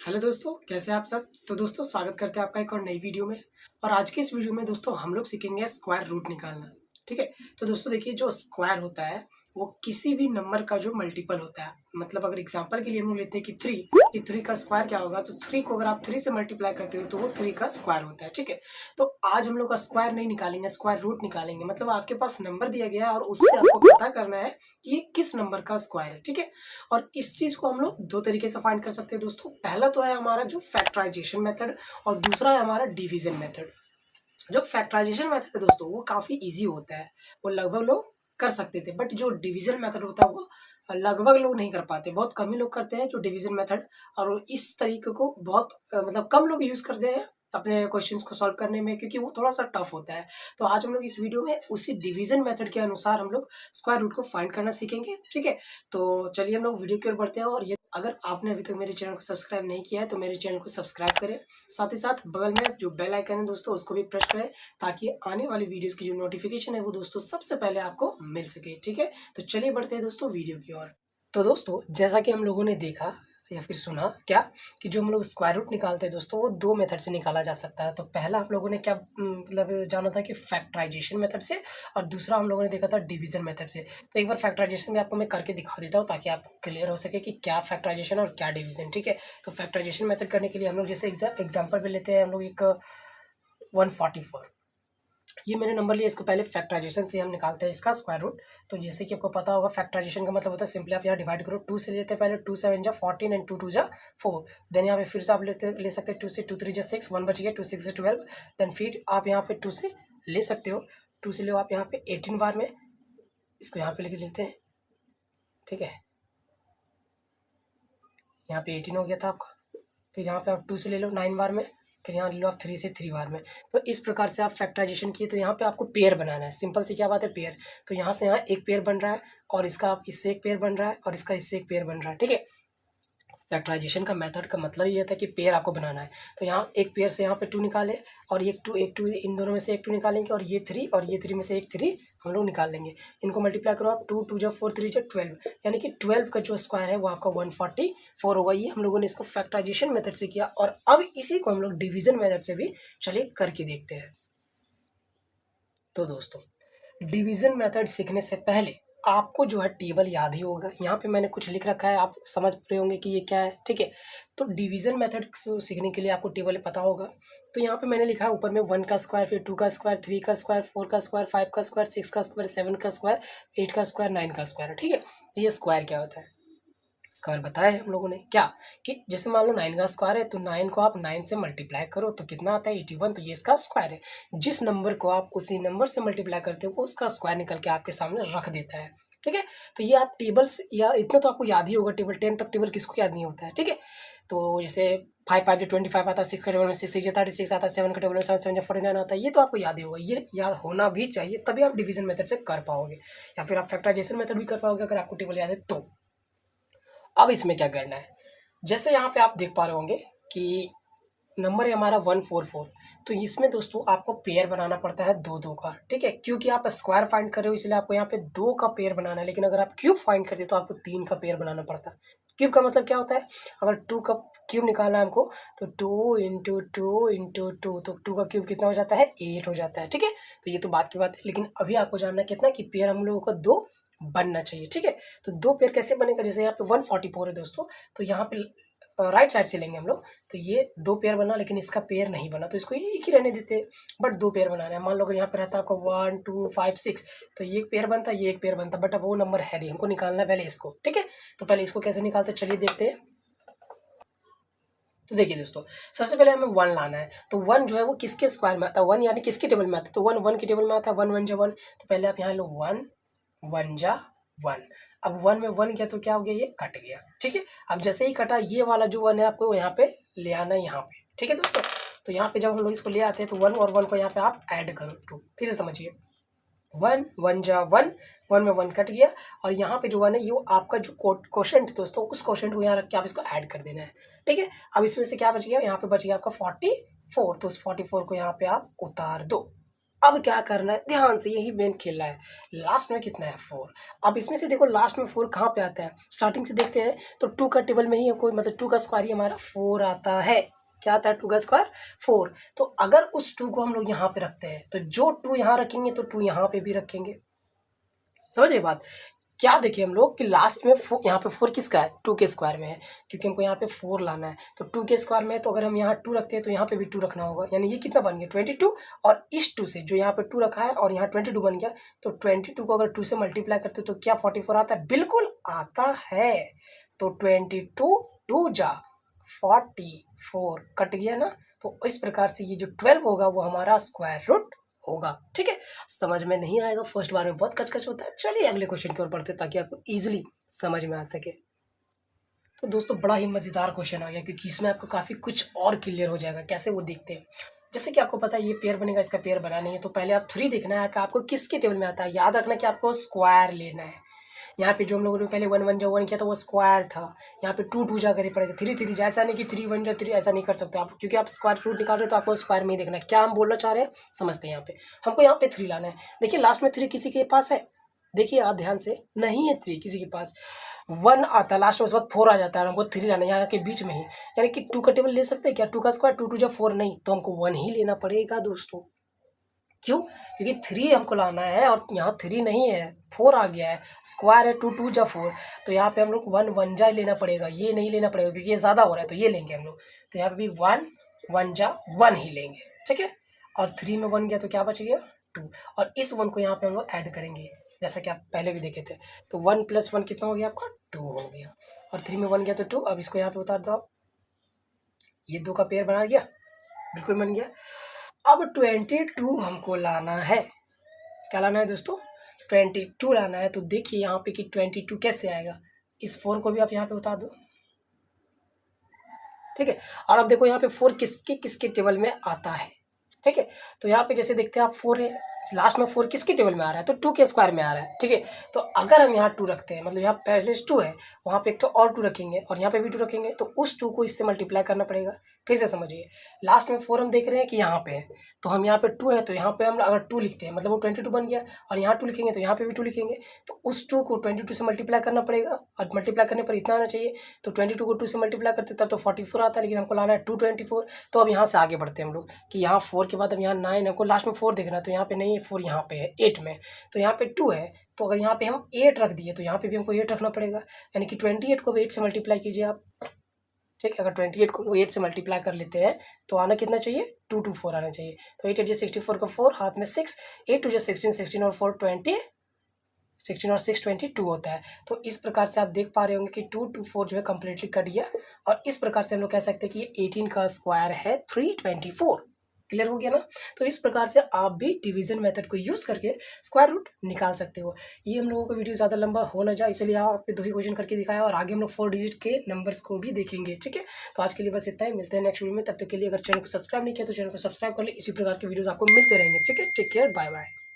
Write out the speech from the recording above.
Hello दोस्तों, कैसे हैं आप सब। तो दोस्तों स्वागत करते हैं आपका एक और नई वीडियो में। और आज की इस वीडियो में दोस्तों हम लोग सीखेंगे स्क्वायर रूट निकालना। ठीक है। तो दोस्तों देखिए, जो स्क्वायर होता है वो किसी भी नंबर का जो मल्टीपल होता है। मतलब अगर एग्जांपल के लिए हम लोग लेते हैं कि 3, कि 3 का स्क्वायर क्या होगा, तो 3 को अगर आप 3 से मल्टीप्लाई करते हो तो वो 3 का स्क्वायर होता है। ठीक है। तो आज हम लोग का स्क्वायर नहीं निकालेंगे, स्क्वायर रूट निकालेंगे। मतलब आपके पास नंबर दिया गया है और उससे आपको पता करना है कि ये किस नंबर का स्क्वायर है। ठीक है। और इस चीज को हम लोग दो तरीके से फाइंड कर सकते हैं दोस्तों। पहला तो है हमारा जो फैक्टराइजेशन मेथड, और दूसरा है हमारा डिवीजन मेथड। जो फैक्टराइजेशन मेथड है दोस्तों वो काफी इजी होता है, वो लगभग लोग कर सकते थे। बट जो डिवीजन मेथड होता है वो लगभग लोग नहीं कर पाते, बहुत कम ही लोग करते हैं जो डिवीजन मेथड। और इस तरीके को बहुत मतलब कम लोग यूज करते हैं अपने क्वेश्चंस को सॉल्व करने में, क्योंकि वो थोड़ा सा टफ होता है। तो आज हम लोग इस वीडियो में उसी डिवीजन मेथड के अनुसार हम लोग स्क्वायर रूट को फाइंड करना सीखेंगे। ठीक है। तो चलिए हम लोग वीडियो की ओर बढ़ते हैं। और ये अगर आपने अभी तक मेरे चैनल को सब्सक्राइब नहीं किया है तो मेरे चैनल को सब्सक्राइब करें। साथ ही साथ बगल में जो बेल आइकन है दोस्तों उसको भी प्रेस करें, ताकि आने वाली वीडियोस की जो नोटिफिकेशन है वो दोस्तों सबसे पहले आपको मिल सके। ठीक है। तो चलिए बढ़ते हैं दोस्तों वीडियो की ओर। तो दोस्तों जैसा कि हम लोगों ने देखा या फिर सुना क्या, कि जो हम लोग स्क्वायर रूट निकालते हैं दोस्तों वो दो मेथड से निकाला जा सकता है। तो पहला हम लोगों ने क्या मतलब जाना था कि फैक्टराइजेशन मेथड से, और दूसरा हम लोगों ने देखा था डिवीजन मेथड से। तो एक बार फैक्टराइजेशन में आपको मैं करके दिखा देता हूँ ताकि आपको क्लियर हो सके कि क्या फैक्टराइजेशन और क्या डिवीजन। ठीक है। तो फैक्टराइजेशन मेथड करने के लिए हम लोग जैसे एग्जाम्पल पे लेते हैं हम लोग एक 144। ये मैंने नंबर लिया, इसको पहले फैक्टराइजेशन से हम निकालते हैं इसका स्क्वायर रूट। तो जैसे कि आपको पता होगा फैक्टराइजेशन का मतलब होता है सिंपली आप यहाँ डिवाइड करो, 2 से लेते हैं पहले, 2 7 जा 14 एंड 2 2 जा 4। देन यहाँ पे फिर से आप ले सकते हैं 2 से, 2 3 जा 6, 1 बच गया, 2 6 जा 12। देन फिर आप यहाँ पे 2 से ले सकते हो, 2 से लो आप यहाँ पे 18 बार में, इसको यहाँ पे लेके चलते हैं। ठीक है। यहाँ पे 18 हो गया था आपका। फिर यहाँ पे आप 2 से ले लो 9 बार में, फिर यहाँ ले लो आप 3 से 3 बार में। तो इस प्रकार से आप फैक्टराइजेशन किए। तो यहाँ पे आपको पेयर बनाना है, सिंपल सी क्या बात है, पेयर। तो यहाँ से यहाँ एक पेयर बन रहा है, और इसका आप इससे एक पेयर बन रहा है, और इसका इससे एक पेयर बन रहा है। ठीक है। फैक्टराइजेशन का मेथड का मतलब ये था कि पेयर आपको बनाना है। तो यहाँ एक पेयर से यहाँ पे 2 निकाले, और एक टू इन दोनों में से एक 2 निकालेंगे, और ये 3 और ये 3 में से एक 3 हम लोग निकाल लेंगे। इनको मल्टीप्लाई करो आप, 2 2 जा 4 3 जा 12, यानी कि 12 का जो स्क्वायर है वो आपका 144 होगा। ये हम लोगों ने इसको फैक्टराइजेशन मेथड से किया। और अब इसी को हम लोग डिवीजन मेथड से भी चलिए करके देखते हैं। तो दोस्तों डिवीजन मेथड सीखने से पहले आपको जो है टेबल याद ही होगा। यहाँ पे मैंने कुछ लिख रखा है, आप समझ रहे होंगे कि ये क्या है। ठीक है। तो डिवीजन मेथड सीखने के लिए आपको टेबल पता होगा। तो यहाँ पे मैंने लिखा है ऊपर में 1 का स्क्वायर, फिर 2 का स्क्वायर, 3 का स्क्वायर, 4 का स्क्वायर, 5 का स्क्वायर, 6 का स्क्वायर, 7 का स्क्वायर, 8 का स्क्वायर, 9 का स्क्वायर। ठीक है। तो ये स्क्वायर क्या होता है, स्क्वायर बताया है हम लोगों ने क्या, कि जैसे मान लो 9 का स्क्वायर है तो 9 को आप 9 से मल्टीप्लाई करो तो कितना आता है 81। तो ये इसका स्क्वायर है। जिस नंबर को आप उसी नंबर से मल्टीप्लाई करते हो वो उसका स्क्वायर निकल के आपके सामने रख देता है। ठीक है। तो ये आप टेबल्स या इतना तो आपको याद ही होगा, टेबल 10 तक टेबल किसको याद नहीं होता है। ठीक है। तो जैसे 5 5 25 आता है, 6 का टेबल में 6 6 36 आता है, 7 का टेबल में 7 7 49 आता है। ये तो आपको याद ही होगा, ये याद होना भी चाहिए, तभी आप डिवीजन मेथड से कर पाओगे, या फिर आप फैक्टराइजेशन मेथड भी कर पाओगे अगर आपको टेबल याद है तो। अब इसमें क्या करना है, जैसे यहाँ पे आप देख पा रहे होंगे कि नंबर है हमारा 144। तो इसमें दोस्तों आपको पेयर बनाना पड़ता है दो दो का। ठीक है। क्योंकि आप स्क्वायर फाइंड कर रहे हो इसलिए आपको यहाँ पे 2 का पेयर बनाना है, लेकिन अगर आप क्यूब फाइंड करते हो तो आपको 3 का पेयर बनाना पड़ता है। क्यूब का मतलब क्या होता है, अगर 2 का क्यूब निकालना है हमको तो 2 इंटू 2 इंटू 2, तो 2 का क्यूब कितना हो जाता है, 8 हो जाता है। ठीक है। तो ये तो बात की बात है, लेकिन अभी आपको जानना है कितना कि पेयर हम लोगों को 2 बनना चाहिए। ठीक है। तो 2 पेयर कैसे बनेगा, जैसे यहाँ पे 144 है दोस्तों, तो यहाँ पे राइट साइड से लेंगे हम लोग। तो ये 2 पेयर बना, लेकिन इसका पेयर नहीं बना तो इसको ये एक ही रहने देते हैं। बट 2 पेयर बनाना है। मान लो अगर यहाँ पे रहता है आपको 1 2 5 6, तो ये एक पेयर बनता, ये एक पेयर बनता, बट अब वो नंबर है नहीं, हमको निकालना है पहले इसको। ठीक है। तो पहले इसको कैसे निकालते हैं चलिए देखते हैं। तो देखिए दोस्तों, सबसे पहले हमें 1 लाना है। तो 1 जो है वो किसके स्क्वायर में आता है, 1 यानी किसकी टेबल में आता है, तो 1 1 की टेबल में आता है, 1 1 जा 1। तो पहले आप यहाँ लो 1 1 जा 1। अब 1 में 1 किया तो क्या हो गया, ये कट गया। ठीक है। अब जैसे ही कटा, ये वाला जो 1 है आपको यहाँ पे ले आना है यहाँ पे। ठीक है दोस्तों। तो यहाँ पे जब हम लोग इसको ले आते हैं तो 1 और 1 को यहाँ पे आप ऐड करो 2, फिर से समझिए 1 1 जा 1, 1 में 1 कट गया, और यहाँ पे जो 1 है ये आपका जो क्वोशंट दोस्तों, उस क्वोशंट को यहाँ रख के आप इसको ऐड कर देना है। ठीक है। अब इसमें से क्या बच गया, यहाँ पे बच गया आपका 44। तो उस 44 को यहाँ पे आप उतार दो। अब क्या करना है, ध्यान से यही मेन खेलना है। लास्ट में कितना है 4। अब इसमें से देखो लास्ट में 4 कहाँ पे आता है, स्टार्टिंग से देखते हैं तो 2 का टेबल में ही है कोई, मतलब 2 का स्क्वायर ही हमारा 4 आता है। क्या आता है 2 का स्क्वायर 4। तो अगर उस 2 को हम लोग यहाँ पे रखते हैं तो जो 2 यहाँ रखेंगे तो 2 यहाँ पे भी रखेंगे। समझ रहे बात। क्या देखिए हम लोग कि लास्ट में यहाँ पे 4 किसका है, 2 के स्क्वायर में है, क्योंकि हमको यहाँ पे 4 लाना है। तो 2 के स्क्वायर में है तो अगर हम यहाँ 2 रखते हैं तो यहाँ पे भी 2 रखना होगा, यानी ये कितना बन गया 22। और इस 2 से जो यहाँ पे 2 रखा है और यहाँ 22 बन गया, तो 22 को अगर 2 से मल्टीप्लाई करते तो क्या 44 आता है, बिल्कुल आता है। तो 22 2 जा 44 कट गया ना। तो इस प्रकार से ये जो 12 होगा वो हमारा स्क्वायर रूट होगा। ठीक है, समझ में नहीं आएगा फर्स्ट बार में, बहुत कचकच होता है। चलिए अगले क्वेश्चन की ओर बढ़ते ताकि आपको इजीली समझ में आ सके। तो दोस्तों बड़ा ही मज़ेदार क्वेश्चन आ गया, क्योंकि इसमें आपको काफ़ी कुछ और क्लियर हो जाएगा। कैसे वो देखते हैं, जैसे कि आपको पता है ये पेयर बनेगा, इसका पेयर बना नहीं है, तो पहले आप 3 देखना है कि आपको किसके टेबल में आता है। याद रखना कि आपको स्क्वायर लेना है। यहाँ पे जो हम लोगों ने पहले 1 1 जा 1 किया था वो स्क्वायर था, यहाँ पे 2 2 जा कर ही पड़ेगा, 3 3 जा, ऐसा नहीं कि 3 1 जा 3, ऐसा नहीं कर सकते आप, क्योंकि आप स्क्वायर रूट निकाल रहे हो तो आपको स्क्वायर में ही देखना है। क्या हम बोलना चाह रहे हैं समझते हैं। यहाँ पे हमको यहाँ पे 3 लाना है। देखिए लास्ट में 3 किसी के पास है, देखिए आप ध्यान से, नहीं है 3 किसी के पास। 1 आता है लास्ट में, उसके बाद 4 आ जाता है और हमको 3 लाना है यहाँ के बीच में ही, यानी कि 2 का टेबल ले सकते हैं क्या, 2 का स्क्वायर 2 2 जा 4 नहीं, तो हमको 1 ही लेना पड़ेगा दोस्तों। क्यों, क्योंकि 3 हमको लाना है और यहाँ 3 नहीं है, 4 आ गया है, स्क्वायर है 2 2 जा 4, तो यहाँ पे हम लोग 1 1 जा लेना पड़ेगा, ये नहीं लेना पड़ेगा क्योंकि ये ज़्यादा हो रहा है, तो ये लेंगे हम लोग। तो यहाँ पे भी 1 1 जा 1 ही लेंगे। ठीक है, और 3 में 1 गया तो क्या बच गया 2, और इस 1 को यहाँ पे हम लोग ऐड करेंगे, जैसा कि आप पहले भी देखे थे। तो 1 + 1 कितना हो गया आपका 2 हो गया, और 3 में 1 गया तो 2। अब इसको यहाँ पे उतार दो आप, ये 2 का पेयर बना गया, बिल्कुल बन गया। अब 22 हमको लाना है। क्या लाना है दोस्तों, 22 लाना है। तो देखिए यहाँ पे कि 22 कैसे आएगा, इस 4 को भी आप यहाँ पे उतार दो। ठीक है, और अब देखो यहाँ पे 4 किसके किसके टेबल में आता है। ठीक है, तो यहाँ पे जैसे देखते हैं आप 4 है, लास्ट में 4 किसके टेबल में आ रहा है, तो 2 के स्क्वायर में आ रहा है। ठीक है, तो अगर हम यहाँ 2 रखते हैं, मतलब यहाँ पहले 2 है, वहाँ पे एक तो और 2 रखेंगे और यहाँ पे भी 2 रखेंगे, तो उस 2 को इससे मल्टीप्लाई करना पड़ेगा। फिर से समझिए, लास्ट में 4 हम देख रहे हैं कि यहाँ पे है, तो हम यहाँ पे 2 है, तो यहाँ पे हम अगर 2 लिखते हैं मतलब वो 22 बन गया, और यहाँ 2 लिखेंगे तो यहाँ पे भी 2 लिखेंगे, तो उस 2 को 22 से मल्टीप्लाई करना पड़ेगा, और मल्टीप्लाई करने पर इतना आना चाहिए। तो 22 को 2 से मल्टीप्लाई करते तब तो 44 आता है, लेकिन हमको लाना है 224। तो अब यहाँ से आगे बढ़ते हैं हम लोग कि यहाँ 4 के बाद अब यहाँ 9, हमको लास्ट में 4 देखना है, तो यहाँ पे नहीं है 4, यहाँ पे है 8 में, तो यहाँ पे 2 है, तो अगर यहाँ पे हम 8 रख दिए तो यहाँ पे भी हमको 8 रखना पड़ेगा, यानी कि 28 को 8 से मल्टीप्लाई कीजिए आप। ठीक है, अगर 28 को 8 से मल्टीप्लाई कर लेते हैं तो आना कितना चाहिए 224 आना चाहिए। तो 8 8 64 का 4, हाथ में 6, 8 2 16 16 और 4 20, 16 और 6 22 होता है। तो इस प्रकार से आप देख पा रहे होंगे कि 2 2 4 जो है कम्प्लीटली कट गया, और इस प्रकार से हम लोग कह सकते हैं कि ये 18 का स्क्वायर है 324। क्लियर हो गया ना। तो इस प्रकार से आप भी डिवीजन मेथड को यूज़ करके स्क्वायर रूट निकाल सकते हो। ये हम लोगों को वीडियो ज़्यादा लंबा हो ना जाए, इसलिए आपके 2 ही क्वेश्चन करके दिखाया, और आगे हम लोग 4 डिजिट के नंबर्स को भी देखेंगे। ठीक है, तो आज के लिए बस इतना ही, मिलते हैं नेक्स्ट वीडियो में। तब तक के लिए अगर चैनल को सब्सक्राइब नहीं किया तो चैनल को सब्सक्राइब कर ले, इसी प्रकार के वीडियोज़ आपको मिलते रहेंगे। ठीक है, टेक केयर, बाय बाय।